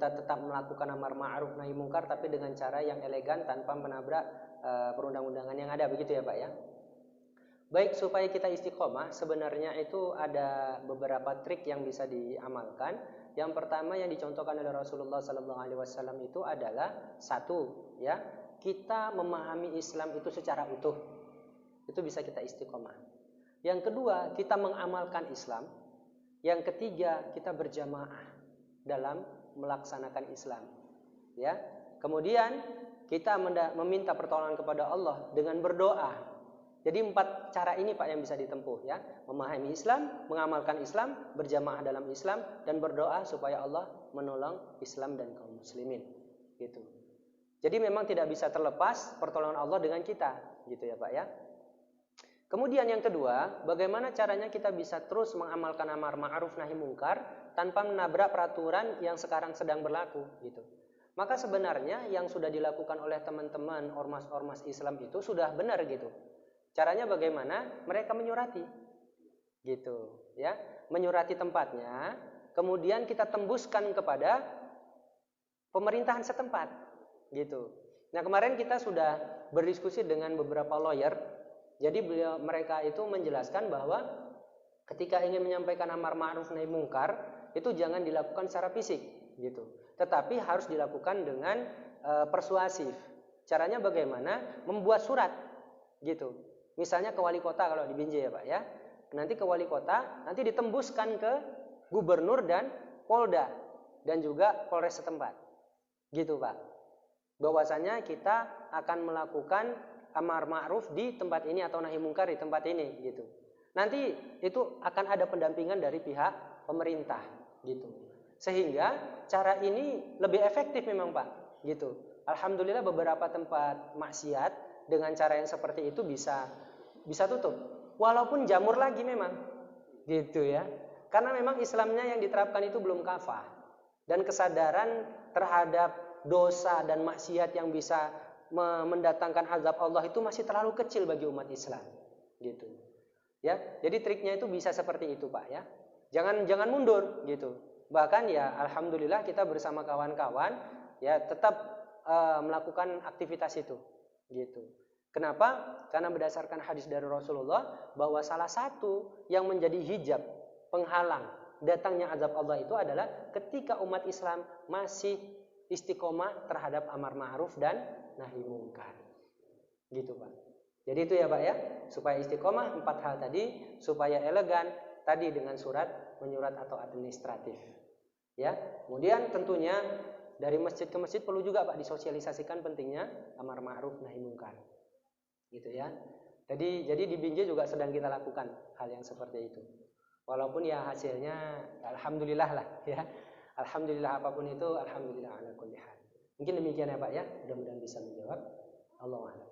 kita tetap melakukan amar ma'ruf nahi mungkar tapi dengan cara yang elegan tanpa menabrak perundang-undangan yang ada, begitu ya Pak ya. Baik, supaya kita istiqomah sebenarnya itu ada beberapa trik yang bisa diamalkan. Yang pertama yang dicontohkan oleh Rasulullah SAW itu adalah satu, ya, kita memahami Islam itu secara utuh. Itu bisa kita istiqomah. Yang kedua, kita mengamalkan Islam. Yang ketiga, kita berjamaah dalam melaksanakan Islam. Ya. Kemudian kita meminta pertolongan kepada Allah dengan berdoa. Jadi 4 cara ini Pak yang bisa ditempuh, ya. Memahami Islam, mengamalkan Islam, berjamaah dalam Islam, dan berdoa supaya Allah menolong Islam dan kaum muslimin. Gitu. Jadi memang tidak bisa terlepas pertolongan Allah dengan kita, gitu ya Pak ya. Kemudian yang kedua, bagaimana caranya kita bisa terus mengamalkan amar ma'ruf nahi mungkar tanpa menabrak peraturan yang sekarang sedang berlaku, gitu. Maka sebenarnya yang sudah dilakukan oleh teman-teman ormas-ormas Islam itu sudah benar gitu. Caranya bagaimana? Mereka menyurati, gitu, ya, menyurati tempatnya, kemudian kita tembuskan kepada pemerintahan setempat, gitu. Nah kemarin kita sudah berdiskusi dengan beberapa lawyer, jadi mereka itu menjelaskan bahwa ketika ingin menyampaikan amar ma'ruf nahi mungkar itu jangan dilakukan secara fisik, gitu, tetapi harus dilakukan dengan persuasif. Caranya bagaimana? Membuat surat, gitu. Misalnya ke wali kota kalau di Binjai ya Pak ya. Nanti ke wali kota, nanti ditembuskan ke gubernur dan polda dan juga polres setempat. Gitu Pak. Bahwasanya kita akan melakukan amar ma'ruf di tempat ini atau nahi mungkar di tempat ini, gitu. Nanti itu akan ada pendampingan dari pihak pemerintah, gitu. Sehingga cara ini lebih efektif memang Pak, gitu. Alhamdulillah beberapa tempat maksiat dengan cara yang seperti itu bisa tutup. Walaupun jamur lagi memang. Gitu ya. Karena memang Islamnya yang diterapkan itu belum kafah. Dan kesadaran terhadap dosa dan maksiat yang bisa mendatangkan azab Allah itu masih terlalu kecil bagi umat Islam. Gitu. Ya, jadi triknya itu bisa seperti itu, Pak ya. Jangan mundur gitu. Bahkan ya alhamdulillah kita bersama kawan-kawan ya tetap melakukan aktivitas itu. Gitu. Kenapa? Karena berdasarkan hadis dari Rasulullah bahwa salah satu yang menjadi hijab penghalang datangnya azab Allah itu adalah ketika umat Islam masih istiqomah terhadap amar ma'ruf dan nahi mungkar. Gitu Pak. Jadi itu ya Pak ya, supaya istiqomah 4 hal tadi, supaya elegan tadi dengan surat, menyurat atau administratif. Ya. Kemudian tentunya dari masjid ke masjid perlu juga Pak disosialisasikan pentingnya amar ma'ruf nahi mungkar. Gitu ya. Jadi di Binjai juga sedang kita lakukan hal yang seperti itu. Walaupun ya hasilnya alhamdulillah lah ya. Alhamdulillah apapun itu alhamdulillah ala kulli hal. Mungkin demikian ya Pak ya. Mudah-mudahan bisa menjawab. Allahu a'lam.